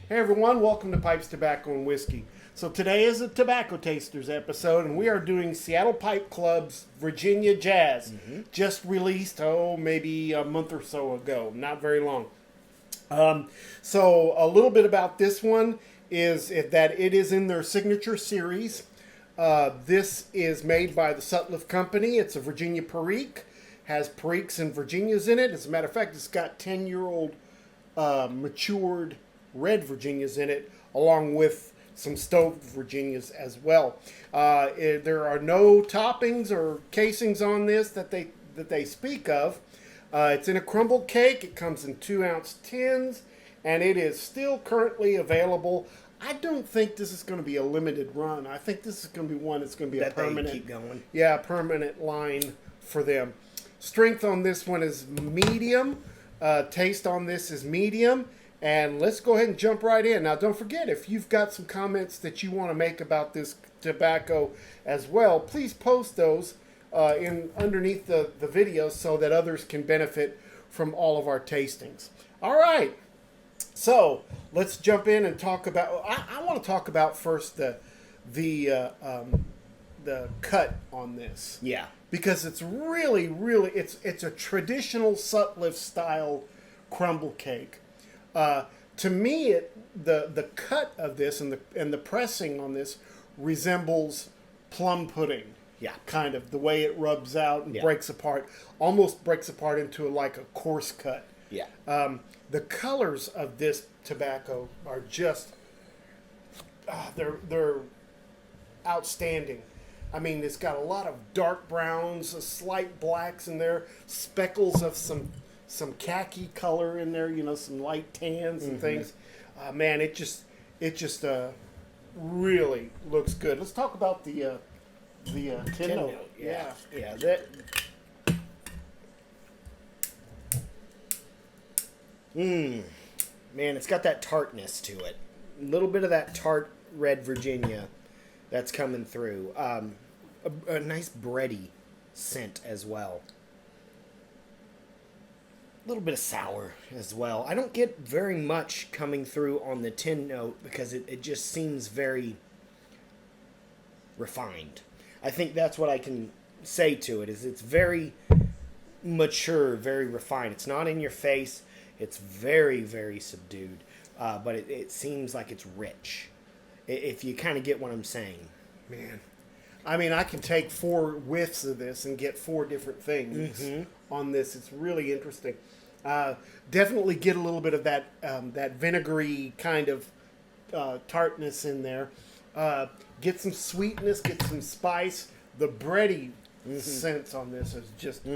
Hey everyone, welcome to Pipes, Tobacco, and Whiskey. So today is a Tobacco Tasters episode, and we are doing Seattle Pipe Club's Virginia Jazz. Just released, maybe a month or so ago, not very long. So a little bit about this one is that it is in their signature series. This is made by the Sutliff Company. It's a Virginia Perique. Has Periques and Virginias in it. As a matter of fact, it's got 10-year-old matured red Virginias in it, along with some stoved Virginias as well. There are no toppings or casings on this that they speak of. It's in a crumble cake. It comes in 2-ounce tins, and it is still currently available. I don't think this is going to be a limited run. I think this is going to be one that's going to be a permanent. Keep going. Yeah, permanent line for them. Strength on this one is medium. Taste on this is medium. And let's go ahead and jump right in. Now, don't forget, if you've got some comments that you want to make about this tobacco as well, please post those underneath the video so that others can benefit from all of our tastings. All right. So let's jump in and talk about. I want to talk about first the cut on this. Yeah. Because it's really it's a traditional Sutliff style crumble cake. To me, the cut of this and the pressing on this resembles plum pudding. Yeah. Kind of the way it rubs out and breaks apart, almost breaks apart into like a coarse cut. Yeah. The colors of this tobacco are just they're outstanding. I mean, it's got a lot of dark browns, slight blacks in there, speckles of some khaki color in there, some light tans and things. Man, it just really looks good. Let's talk about the tin note. Yeah. Man, it's got that tartness to it. A little bit of that tart red Virginia that's coming through. A nice bready scent as well. A little bit of sour as well. I don't get very much coming through on the tin note because it just seems very refined. I think that's what I can say to it, is it's very mature, very refined. It's not in your face. It's very, very subdued. But it seems like it's rich, if you kind of get what I'm saying. Man. I mean, I can take 4 whiffs of this and get 4 different things on this. It's really interesting. Definitely get a little bit of that vinegary kind of tartness in there. Get some sweetness, get some spice. The bready sense on this is just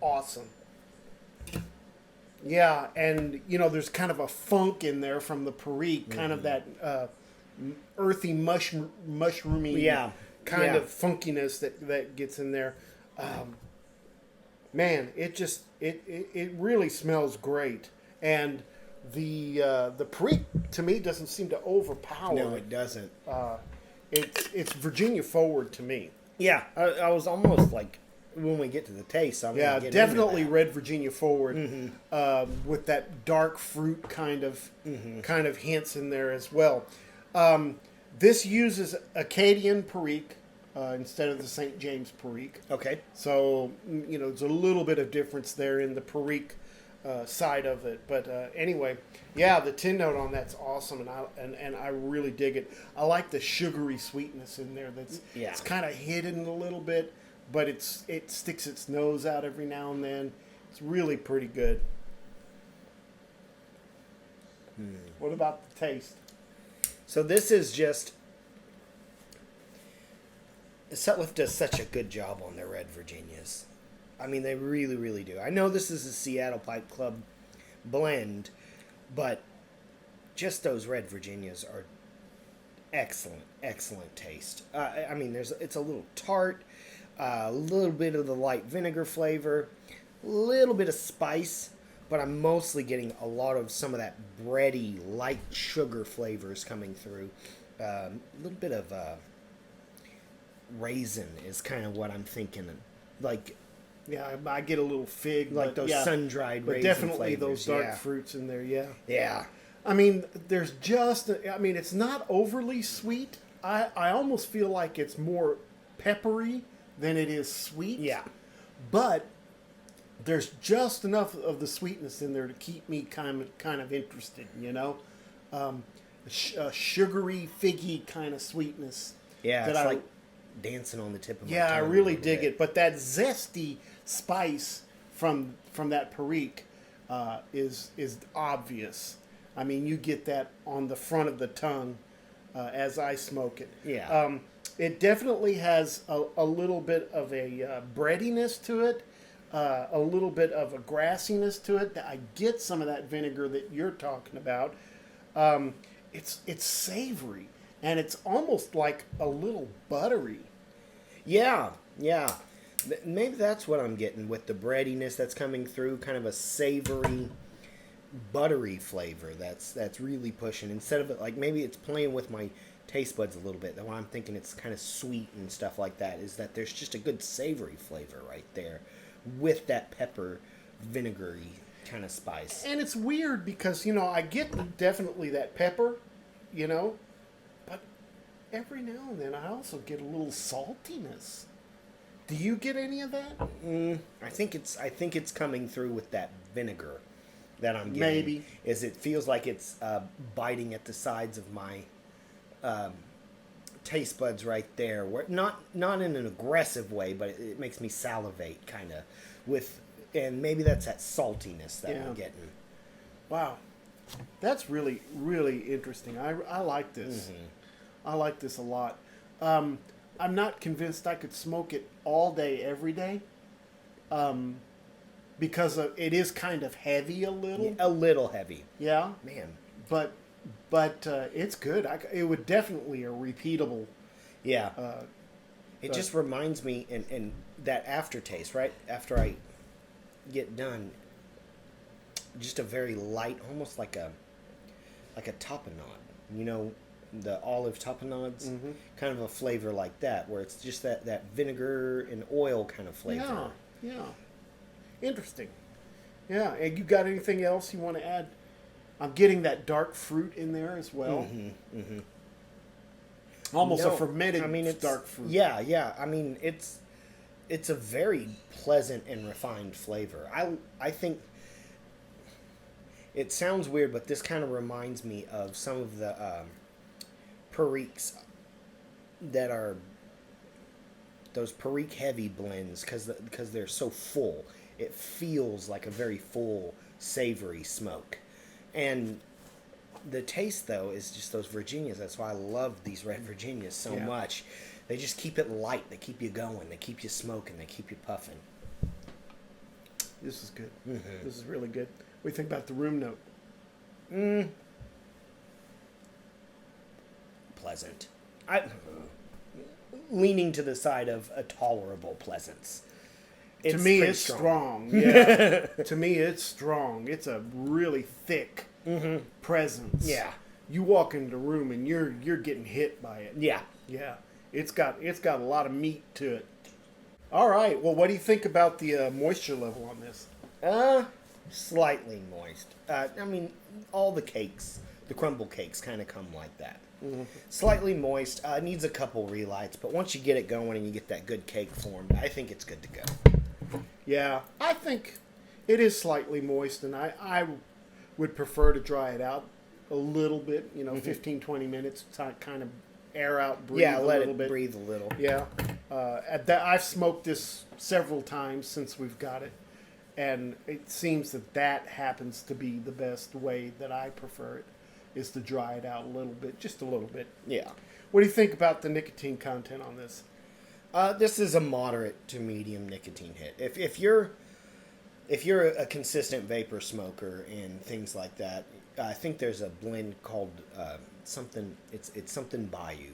awesome. Yeah, and there's kind of a funk in there from the Perique, kind of that earthy mushroomy kind of funkiness that gets in there. Man, it really smells great, and the Perique to me doesn't seem to overpower. No, it doesn't. It's Virginia forward to me. Yeah, I was almost like, when we get to the taste, I'm gonna get definitely into that. red Virginia forward with that dark fruit kind of hints in there as well. This uses Acadian Perique instead of the St. James Perique. Okay. So, there's a little bit of difference there in the Perique side of it. But anyway, yeah, the tin note on that's awesome, and I really dig it. I like the sugary sweetness in there. It's kind of hidden a little bit, but it sticks its nose out every now and then. It's really pretty good. What about the taste? So this is just... Sutliff does such a good job on their red Virginias. I mean, they really, really do. I know this is a Seattle Pipe Club blend, but just those red Virginias are excellent, excellent taste. I mean, it's a little tart, a little bit of the light vinegar flavor, a little bit of spice, but I'm mostly getting a lot of some of that bready, light sugar flavors coming through. A little bit of raisin is kind of what I'm thinking. Like, yeah, I get a little fig, like those sun-dried raisin definitely flavors. those dark fruits in there. Yeah. Yeah. I mean, there's just, I mean, it's not overly sweet. I almost feel like it's more peppery than it is sweet. Yeah. But there's just enough of the sweetness in there to keep me kind of interested, you know? A sugary, figgy kind of sweetness. Yeah, it's like dancing on the tip of my tongue. Yeah, I really dig it. But that zesty spice from that Perique is obvious. I mean, you get that on the front of the tongue as I smoke it. Yeah. It definitely has a little bit of a breadiness to it, a little bit of a grassiness to it. I get some of that vinegar that you're talking about. It's savory, and it's almost like a little buttery. Yeah, yeah. Maybe that's what I'm getting with the breadiness that's coming through, kind of a savory, buttery flavor that's really pushing. Instead of it, like, maybe it's playing with my taste buds a little bit. Though I'm thinking it's kind of sweet and stuff like that, is that there's just a good savory flavor right there with that pepper, vinegary kind of spice. And it's weird because, you know, I get definitely that pepper, you know, but every now and then I also get a little saltiness. Do you get any of that? I think it's coming through with that vinegar that I'm getting. Maybe. Is it feels like it's biting at the sides of my taste buds right there. Where not in an aggressive way, but it makes me salivate kind of with, and maybe that's that saltiness that I'm getting. Wow. That's really, really interesting. I like this. I like this a lot. I'm not convinced I could smoke it all day, every day. Because it is kind of heavy a little. Yeah, a little heavy. Yeah. Man. But it's good. It would definitely a repeatable. Yeah. It just reminds me, and that aftertaste, right? After I get done, just a very light, almost like a tapenade. You know, the olive tapenades? Mm-hmm. Kind of a flavor like that, where it's just that vinegar and oil kind of flavor. Yeah. Interesting. Yeah. And you got anything else you want to add? I'm getting that dark fruit in there as well. Almost a fermented dark fruit. Yeah, yeah. I mean, it's a very pleasant and refined flavor. I think it sounds weird, but this kind of reminds me of some of the Periques that are those Perique heavy blends because they're so full. It feels like a very full, savory smoke. And the taste, though, is just those Virginias. That's why I love these red Virginias so much. They just keep it light. They keep you going. They keep you smoking. They keep you puffing. This is good. This is really good. What do you think about the room note? Pleasant. Leaning to the side of a tolerable pleasance. To me, it's strong. Yeah. To me, it's strong. It's a really thick presence. Yeah. You walk into the room and you're getting hit by it. Yeah. Yeah. It's got a lot of meat to it. All right. Well, what do you think about the moisture level on this? Slightly moist. I mean, all the cakes, the crumble cakes, kind of come like that. Slightly moist. Needs a couple relights, but once you get it going and you get that good cake formed, I think it's good to go. Yeah, I think it is slightly moist, and I would prefer to dry it out a little bit, 15, 20 minutes to kind of air out, breathe a little bit. Breathe a little. Yeah. I've smoked this several times since we've got it, and it seems that happens to be the best way that I prefer it, is to dry it out a little bit, just a little bit. Yeah. What do you think about the nicotine content on this? This is a moderate to medium nicotine hit. If you're a consistent vapor smoker and things like that, I think there's a blend called something. It's something Bayou.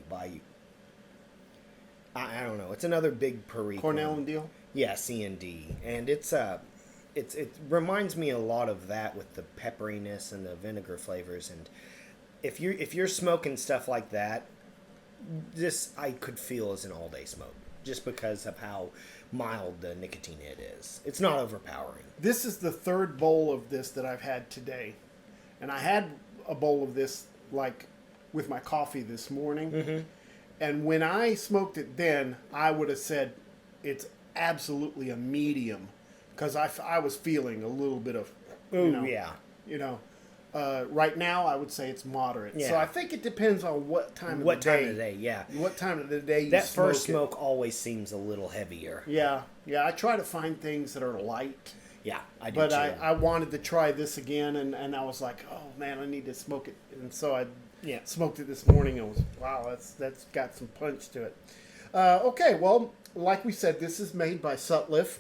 I don't know. It's another big Perique. Cornell and Deal. Yeah, C&D, and it reminds me a lot of that with the pepperiness and the vinegar flavors. And if you're smoking stuff like that, this I could feel as an all day smoke, just because of how mild the nicotine hit is. It's not overpowering. This is the third bowl of this that I've had today, and I had a bowl of this like with my coffee this morning. And when I smoked it then, I would have said it's absolutely a medium because I was feeling a little bit of, right now I would say it's moderate. Yeah. So I think it depends on what time of the day. What time of the day, yeah. What time of the day you That smoke first it. smoke always seems a little heavier. Yeah. I try to find things that are light. Yeah, I do But too. I wanted to try this again, and I was like, oh man, I need to smoke it. And so I smoked it this morning, and was, wow, that's got some punch to it. Okay, well, like we said, this is made by Sutliff.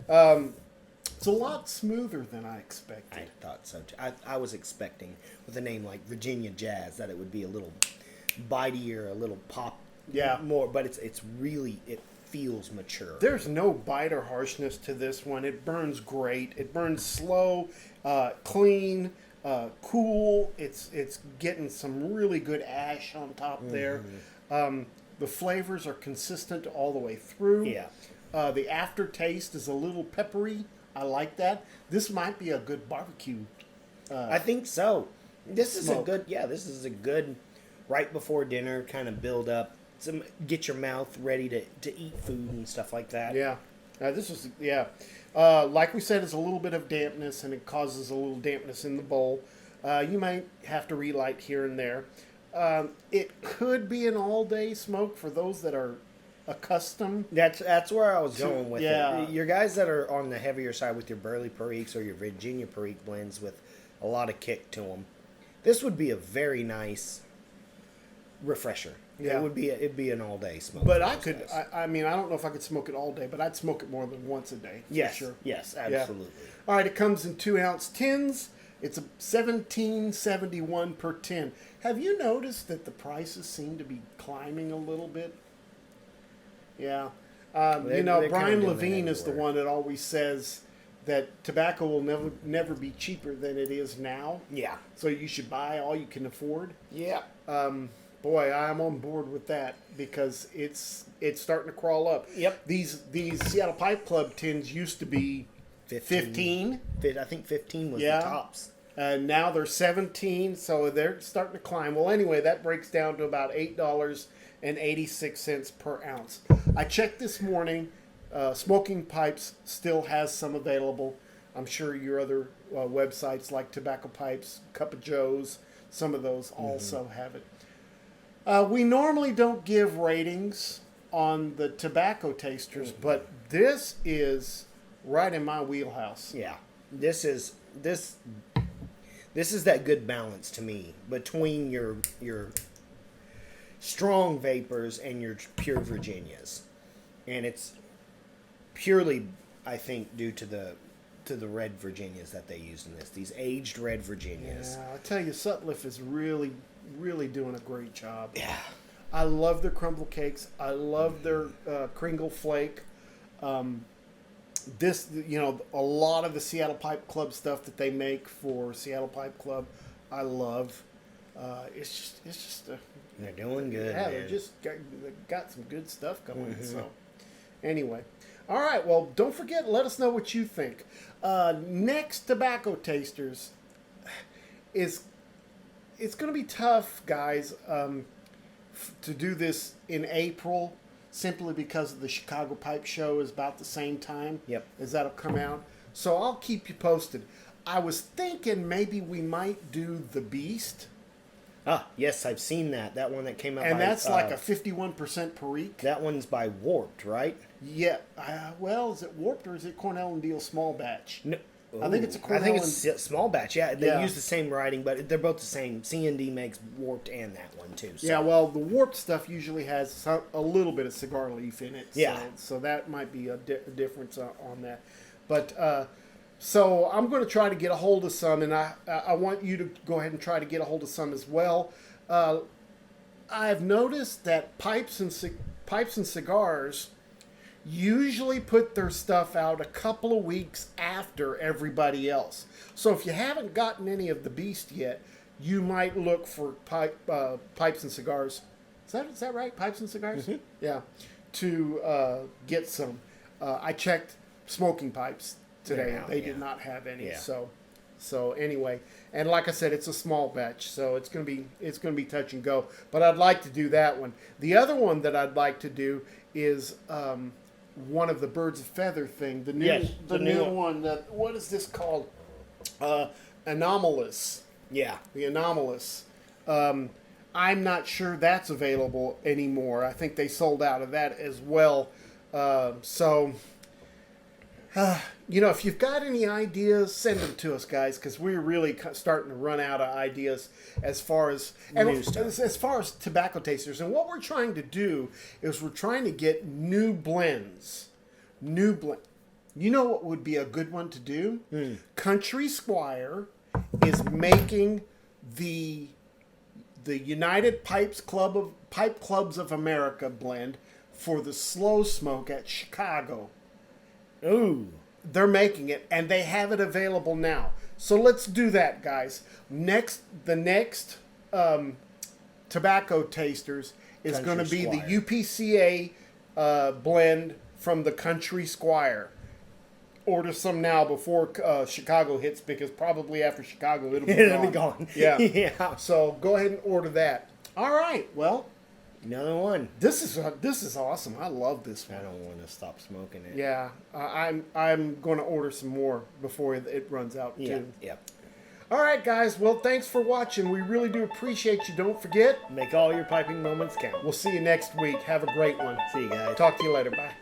It's a lot smoother than I expected. I thought so too. I was expecting, with a name like Virginia Jazz, that it would be a little bitier, a little pop more, but it's really, it feels mature. There's no bite or harshness to this one. It burns great. It burns slow, clean, cool. It's getting some really good ash on top there. The flavors are consistent all the way through. Yeah. The aftertaste is a little peppery. I like that. This might be a good barbecue. I think so. This is smoke. this is a good right before dinner kind of build up. Get your mouth ready to eat food and stuff like that. Yeah. This is, like we said, it's a little bit of dampness, and it causes a little dampness in the bowl. You might have to relight here and there. It could be an all-day smoke for those that are accustomed. That's where I was going with yeah. it. Your guys that are on the heavier side with your Burley Periques or your Virginia Perique blends with a lot of kick to them, this would be a very nice refresher. Yeah. It'd be an all-day smoke. But I could, I mean, I don't know if I could smoke it all day, but I'd smoke it more than once a day. Yes, for sure. yes, absolutely. Yeah. All right, it comes in 2-ounce tins. It's a $17.71 per tin. Have you noticed that the prices seem to be climbing a little bit? Yeah. They're Brian kinda doing Levine that is the everywhere. one that always says that tobacco will never be cheaper than it is now. Yeah. So you should buy all you can afford. Yeah. Boy, I'm on board with that because it's starting to crawl up. Yep. These Seattle Pipe Club tins used to be 15. I think 15 was Yeah. the tops. And now they're 17, so they're starting to climb. Well, anyway, that breaks down to about $8.86 per ounce. I checked this morning. Smoking Pipes still has some available. I'm sure your other websites like Tobacco Pipes, Cup of Joe's, some of those also have it. We normally don't give ratings on the tobacco tasters, but this is right in my wheelhouse. Yeah. This is that good balance to me between your strong vapors and your pure Virginias. And it's purely, I think, due to the red Virginias that they used in this. These aged red Virginias. Yeah, I tell you, Sutliff is really, really doing a great job. Yeah. I love their crumble cakes. I love their Kringle Flake. This, a lot of the Seattle Pipe Club stuff that they make for Seattle Pipe Club, I love. It's just They're doing good. yeah, man. they just got some good stuff going. So, anyway, all right. Well, don't forget. Let us know what you think. Next tobacco tasters it's going to be tough, guys, to do this in April. Simply because the Chicago Pipe Show is about the same time as that'll come out. So I'll keep you posted. I was thinking maybe we might do The Beast. Ah, yes, I've seen that. That one that came out And by, that's like a 51% Perique. That one's by Warped, right? Yeah. Well, is it Warped or is it Cornell and Deal Small Batch? No. I think it's a I think Cornell it's small batch. Yeah, they Yeah. use the same writing, but they're both the same. C&D makes Warped and that one too. So. Yeah, well, the Warped stuff usually has a little bit of cigar leaf in it. Yeah. So that might be a difference on that. But so I'm going to try to get a hold of some, and I want you to go ahead and try to get a hold of some as well. I've noticed that pipes and cigars usually put their stuff out a couple of weeks after everybody else. So if you haven't gotten any of the Beast yet, you might look for Pipes and Cigars. Is that right? Pipes and Cigars? Mm-hmm. Yeah. To get some. I checked Smoking Pipes today. They're out, They yeah. did not have any. Yeah. So So anyway, and like I said, it's a small batch, so it's gonna be touch and go. But I'd like to do that one. The other one that I'd like to do is one of the birds of feather thing. The new Yes, the new one. That what is this called? Anomalous. Yeah. The Anomalous. I'm not sure that's available anymore. I think they sold out of that as well. If you've got any ideas, send them to us, guys, because we're really starting to run out of ideas as far as as far as tobacco tasters. And what we're trying to do is we're trying to get new blends. You know what would be a good one to do? Country Squire is making the United Pipe Clubs of America blend for the slow smoke at Chicago. Ooh. They're making it, and they have it available now. So let's do that, guys. The next tobacco tasters is going to be the UPCA blend from the Country Squire. Order some now before Chicago hits, because probably after Chicago it'll be gone. Yeah. Yeah. So go ahead and order that. All right. Well, another one. this is awesome. I love this one. I don't want to stop smoking it. Yeah, I'm going to order some more before it runs out too. Yeah. All right, guys. Well, thanks for watching. We really do appreciate you. Don't forget, Make all your piping moments count. we'll see you next week. Have a great one. See you guys. Talk to you later. Bye.